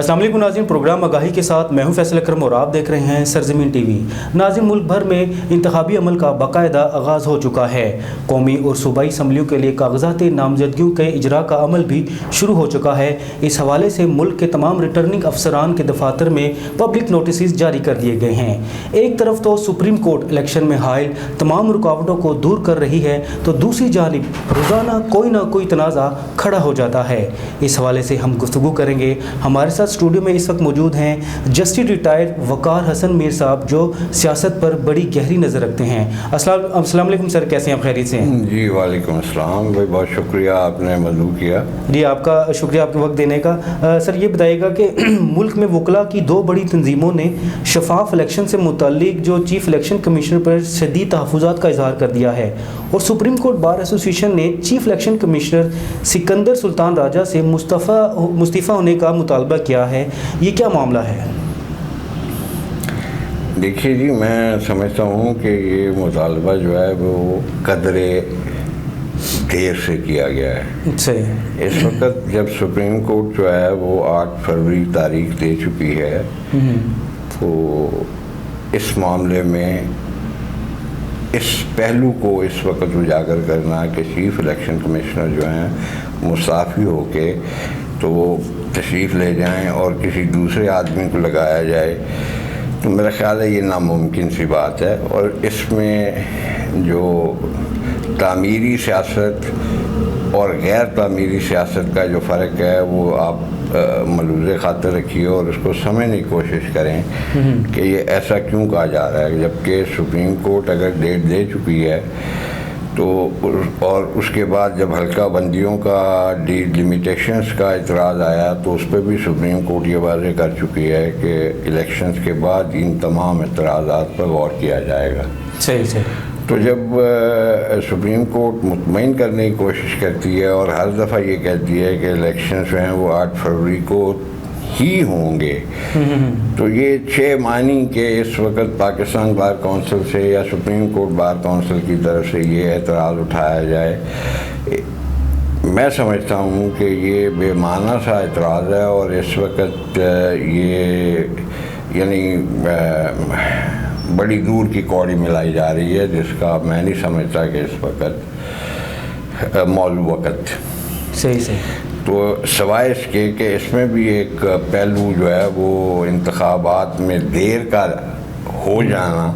السلام علیکم ناظرین، پروگرام آگاہی کے ساتھ میں ہوں فیصل اکرم اور آپ دیکھ رہے ہیں سرزمین ٹی وی۔ ناظرین، ملک بھر میں انتخابی عمل کا باقاعدہ آغاز ہو چکا ہے۔ قومی اور صوبائی اسمبلیوں کے لیے کاغذات نامزدگیوں کے اجراء کا عمل بھی شروع ہو چکا ہے۔ اس حوالے سے ملک کے تمام ریٹرننگ افسران کے دفاتر میں پبلک نوٹسز جاری کر دیے گئے ہیں۔ ایک طرف تو سپریم کورٹ الیکشن میں حائل تمام رکاوٹوں کو دور کر رہی ہے، تو دوسری جانب روزانہ کوئی نہ کوئی تنازع کھڑا ہو جاتا ہے۔ اس حوالے سے ہم گفتگو کریں گے۔ ہمارے ساتھ اسٹوڈیو میں اس وقت موجود ہیں جسٹس ریٹائرڈ وقار حسن میر صاحب، جو سیاست پر بڑی گہری نظر رکھتے ہیں۔ السلام علیکم سر، کیسے ہیں آپ؟ خیریت سے ہیں؟ جی وعلیکم السلام بھائی، بہت شکریہ آپ نے مدعو کیا۔ جی آپ کا شکریہ آپ کے وقت دینے کا۔ سر یہ بتائیے گا کہ ملک میں وکلاء کی دو بڑی تنظیموں نے شفاف الیکشن سے متعلق جو چیف الیکشن کمشنر پر شدید تحفظات کا اظہار کر دیا ہے، اور سپریم کورٹ بار ایسوسی ایشن نے چیف الیکشن کمشنر سکندر سلطان راجہ سے مستعفی ہونے کا مطالبہ کیا ہے۔ یہ کیا معاملہ ہے؟ دیکھیے جی، میں سمجھتا ہوں کہ یہ مطالبہ جو ہے وہ قدرے دیر سے کیا گیا ہے۔ صحیح۔ اس وقت جب سپریم کورٹ جو ہے وہ 8 فروری تاریخ دے چکی ہے، تو اس معاملے میں اس پہلو کو اس وقت اجاگر کرنا کہ چیف الیکشن کمشنر جو ہیں مستعفی ہو کے تو وہ تشریف لے جائیں اور کسی دوسرے آدمی کو لگایا جائے، تو میرا خیال ہے یہ ناممکن سی بات ہے۔ اور اس میں جو تعمیری سیاست اور غیر تعمیری سیاست کا جو فرق ہے وہ آپ ملحوظ خاطر رکھیے اور اس کو سمجھنے کی کوشش کریں کہ یہ ایسا کیوں کہا جا رہا ہے، جبکہ سپریم کورٹ اگر ڈیٹ دے چکی ہے تو، اور اس کے بعد جب حلقہ بندیوں کا لمیٹیشنز کا اعتراض آیا تو اس پہ بھی سپریم کورٹ یہ واضح کر چکی ہے کہ الیکشنز کے بعد ان تمام اعتراضات پر غور کیا جائے گا۔ صحیح صحیح۔ تو جب سپریم کورٹ مطمئن کرنے کی کوشش کرتی ہے اور ہر دفعہ یہ کہتی ہے کہ الیکشنز جو ہیں وہ 8 فروری کو ہی ہوں گے، تو یہ 6 معنی کہ اس وقت پاکستان بار کونسل سے یا سپریم کورٹ بار کونسل کی طرف سے یہ اعتراض اٹھایا جائے، میں سمجھتا ہوں کہ یہ بے معنی سا اعتراض ہے۔ اور اس وقت یہ یعنی بڑی دور کی کوڑی ملائی جا رہی ہے، جس کا میں نہیں سمجھتا کہ اس وقت موضوع وقت۔ صحیح صحیح۔ تو سوائے اس کے کہ اس میں بھی ایک پہلو جو ہے وہ انتخابات میں دیر کا ہو جانا،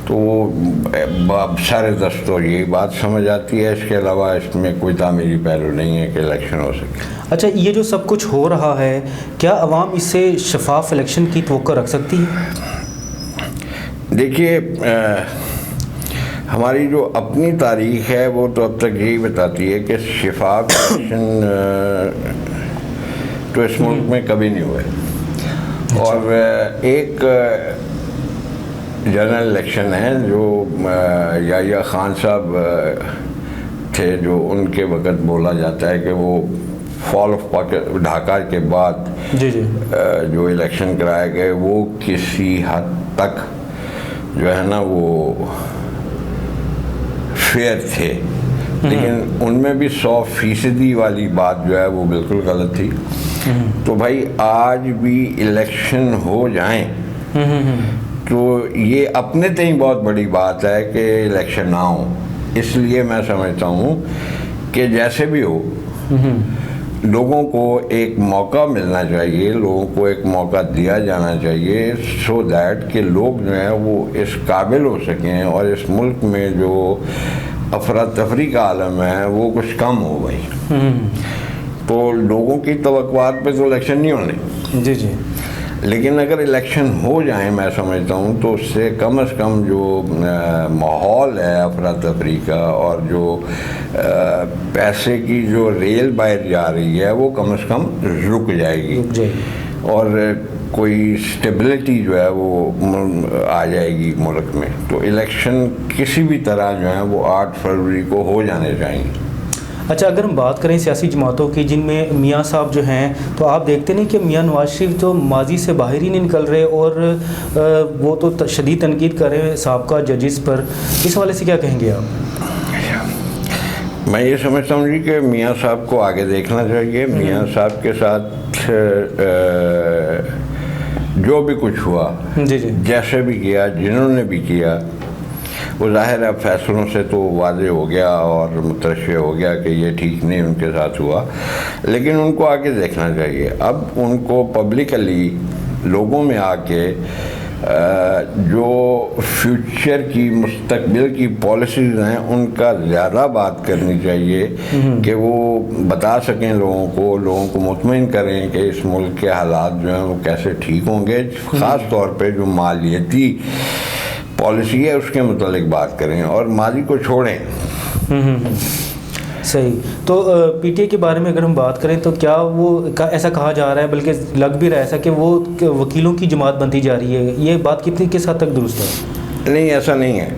تو وہ سر دست اور یہی بات سمجھ آتی ہے۔ اس کے علاوہ اس میں کوئی تعمیری پہلو نہیں ہے کہ الیکشن ہو سکے۔ اچھا، یہ جو سب کچھ ہو رہا ہے، کیا عوام اس سے شفاف الیکشن کی توقع رکھ سکتی ہے؟ دیکھیے، ہماری جو اپنی تاریخ ہے وہ تو اب تک یہی بتاتی ہے کہ شفاف الیکشن تو اس ملک میں کبھی نہیں ہوئے۔ اور ایک جنرل الیکشن ہے جو یحییٰ خان صاحب تھے، جو ان کے وقت بولا جاتا ہے کہ وہ فال آف ڈھاکہ کے بعد جو الیکشن کرائے گئے وہ کسی حد تک جو ہے نا وہ فیئر تھے، لیکن ان میں بھی 100% والی بات جو ہے وہ بالکل غلط تھی۔ تو بھائی آج بھی الیکشن ہو جائیں تو یہ اپنے تئیں بہت بڑی بات ہے کہ الیکشن نہ ہو۔ اس لیے میں سمجھتا ہوں کہ جیسے بھی ہو لوگوں کو ایک موقع ملنا چاہیے، لوگوں کو ایک موقع دیا جانا چاہیے، سو دیٹ کہ لوگ جو ہیں وہ اس قابل ہو سکیں اور اس ملک میں جو افراتفری کا عالم ہے وہ کچھ کم ہو گئی۔ تو لوگوں کی توقعات پہ تو الیکشن نہیں ہونے، جی جی، لیکن اگر الیکشن ہو جائیں میں سمجھتا ہوں تو اس سے کم از کم جو ماحول ہے افراتفری کا اور جو پیسے کی جو ریل باہر جا رہی ہے وہ کم از کم رک جائے گی، اور کوئی اسٹیبلٹی جو ہے وہ آ جائے گی ملک میں۔ تو الیکشن کسی بھی طرح جو ہے وہ 8 فروری کو ہو جانے چاہیے۔ اچھا، اگر ہم بات کریں سیاسی جماعتوں کی جن میں میاں صاحب جو ہیں، تو آپ دیکھتے نہیں کہ میاں نواز شریف تو ماضی سے باہر ہی نہیں نکل رہے، اور وہ تو شدید تنقید کر رہے ہیں سابقہ ججز پر۔ اس حوالے سے کیا کہیں گے آپ؟ میں یہ سمجھتا ہوں جی کہ میاں صاحب کو آگے دیکھنا چاہیے۔ میاں صاحب کے ساتھ وقت جو بھی کچھ ہوا، جی جی جیسے بھی کیا، جنہوں نے بھی کیا، وہ ظاہر ہے فیصلوں سے تو واضح ہو گیا اور مترشح ہو گیا کہ یہ ٹھیک نہیں ان کے ساتھ ہوا، لیکن ان کو آگے دیکھنا چاہیے۔ اب ان کو پبلکلی لوگوں میں آ کے جو فیوچر کی، مستقبل کی پالیسیز ہیں ان کا زیادہ بات کرنی چاہیے کہ وہ بتا سکیں لوگوں کو مطمئن کریں کہ اس ملک کے حالات جو ہیں وہ کیسے ٹھیک ہوں گے، خاص طور پہ جو مالیاتی پالیسی ہے اس کے متعلق بات کریں اور ماضی کو چھوڑیں۔ صحیح۔ تو پی ٹی آئی کے بارے میں اگر ہم بات کریں تو کیا وہ ایسا کہا جا رہا ہے، بلکہ لگ بھی رہا ہے ایسا کہ وہ وکیلوں کی جماعت بنتی جا رہی ہے، یہ بات کس حد تک درست ہے؟ نہیں، ایسا نہیں ہے۔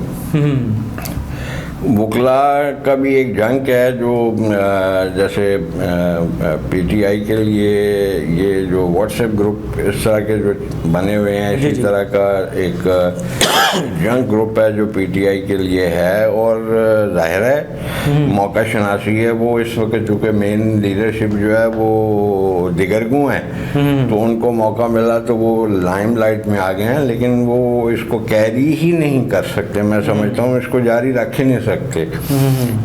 وکلاء کا بھی ایک جنگ ہے جو جیسے پی ٹی آئی کے لیے یہ جو واٹس ایپ گروپ اس طرح کے جو بنے ہوئے ہیں، اسی طرح کا ایک جنگ گروپ ہے جو پی ٹی آئی کے لیے ہے، اور ظاہر ہے موقع شناسی ہے۔ وہ اس وقت چونکہ مین لیڈرشپ جو ہے وہ دیگرگوں ہیں، تو ان کو موقع ملا تو وہ لائم لائٹ میں آ گئے ہیں، لیکن وہ اس کو کیری ہی نہیں کر سکتے۔ میں سمجھتا ہوں اس کو جاری رکھ ہی نہیں سکتے۔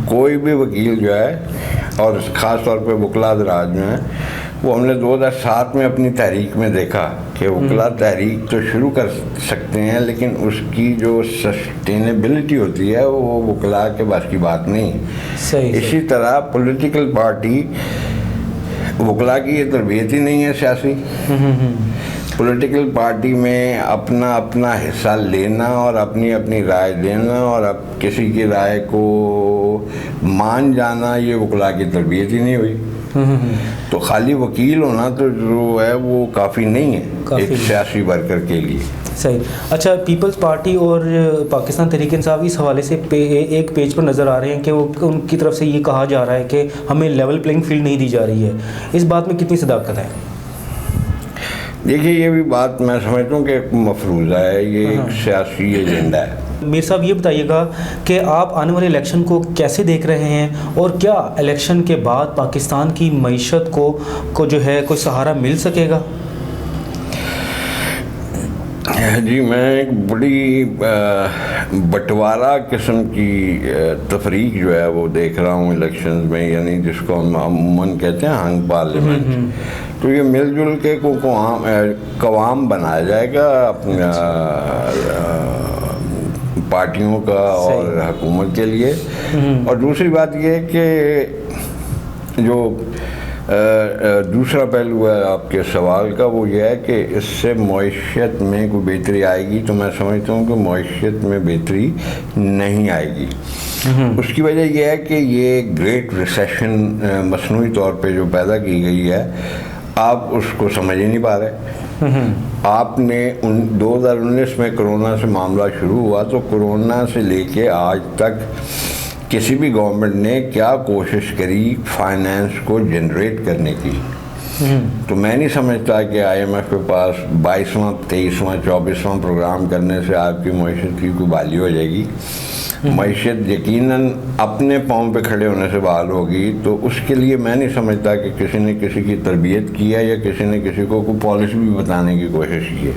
کوئی بھی وکیل جو ہے، اور خاص طور پہ وکلاء حضرات جو ہیں، وہ ہم نے 2007 میں اپنی تحریک میں دیکھا کہ وکلاء تحریک تو شروع کر سکتے ہیں، لیکن اس کی جو سسٹینیبلٹی ہوتی ہے وہ وکلاء کے بس کی بات نہیں۔ اسی طرح پولیٹیکل پارٹی، وکلاء کی یہ تربیت ہی نہیں ہے سیاسی۔ پولیٹیکل پارٹی میں اپنا حصہ لینا اور اپنی رائے دینا اور اب کسی کی رائے کو مان جانا، یہ وکلاء کی تربیت ہی نہیں ہوئی۔ تو خالی وکیل ہونا تو جو ہے وہ کافی نہیں ہے ایک سیاسی ورکر کے لیے۔ صحیح۔ اچھا، پیپلز پارٹی اور پاکستان تحریک انصاف اس حوالے سے ایک پیج پر نظر آ رہے ہیں کہ وہ ان کی طرف سے یہ کہا جا رہا ہے کہ ہمیں لیول پلینگ فیلڈ نہیں دی جا رہی ہے، اس بات میں کتنی صداقت ہے؟ دیکھیے، یہ بھی بات میں سمجھتا ہوں کہ ایک مفروضہ ہے، یہ ایک سیاسی ایجنڈا ہے۔ میر صاحب یہ بتائیے گا کہ آپ آنے والے الیکشن کو کیسے دیکھ رہے ہیں، اور کیا الیکشن کے بعد پاکستان کی معیشت کو جو ہے کوئی سہارا مل سکے گا؟ جی، میں ایک بڑی بٹوارہ قسم کی تفریق جو ہے وہ دیکھ رہا ہوں الیکشنز میں، یعنی جس کو ہم عموماً کہتے ہیں ہنگ پارلیمنٹ۔ تو یہ مل جل کے قوام بنایا جائے گا اپنا پارٹیوں کا اور حکومت کے لیے۔ اور دوسری بات یہ ہے کہ جو دوسرا پہلو ہے آپ کے سوال کا، وہ یہ ہے کہ اس سے معیشت میں کوئی بہتری آئے گی، تو میں سمجھتا ہوں کہ معیشت میں بہتری نہیں آئے گی۔ اس کی وجہ یہ ہے کہ یہ گریٹ ریسیشن مصنوعی طور پہ جو پیدا کی گئی ہے، آپ اس کو سمجھ ہی نہیں پا رہے۔ آپ نے 2019 میں کرونا سے معاملہ شروع ہوا، تو کرونا سے لے کے آج تک کسی بھی گورنمنٹ نے کیا کوشش کری فائنینس کو جنریٹ کرنے کی؟ تو میں نہیں سمجھتا کہ آئی ایم ایف کے پاس 22واں 23واں 24واں پروگرام کرنے سے آپ کی معیشت کی کوئی بحالی ہو جائے گی۔ معیشت یقیناً اپنے پاؤں پہ کھڑے ہونے سے بحال ہوگی، تو اس کے لیے میں نہیں سمجھتا کہ کسی نے کسی کی تربیت کی ہے یا کسی نے کسی کو کوئی پالیسی بھی بتانے کی کوشش کی ہے۔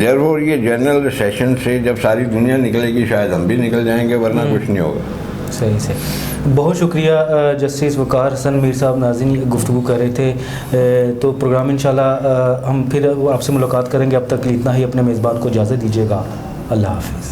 دیرفور یہ جنرل ریسیشن سے جب ساری دنیا نکلے گی شاید ہم بھی نکل جائیں گے، ورنہ کچھ نہیں ہوگا۔ صحیح۔ بہت شکریہ جسٹس وقار حسن میر صاحب، ناظرین گفتگو کر رہے تھے، تو پروگرام انشاءاللہ ہم پھر آپ سے ملاقات کریں گے۔ اب تک اتنا ہی، اپنے میزبان کو اجازت دیجیے گا۔ اللہ حافظ۔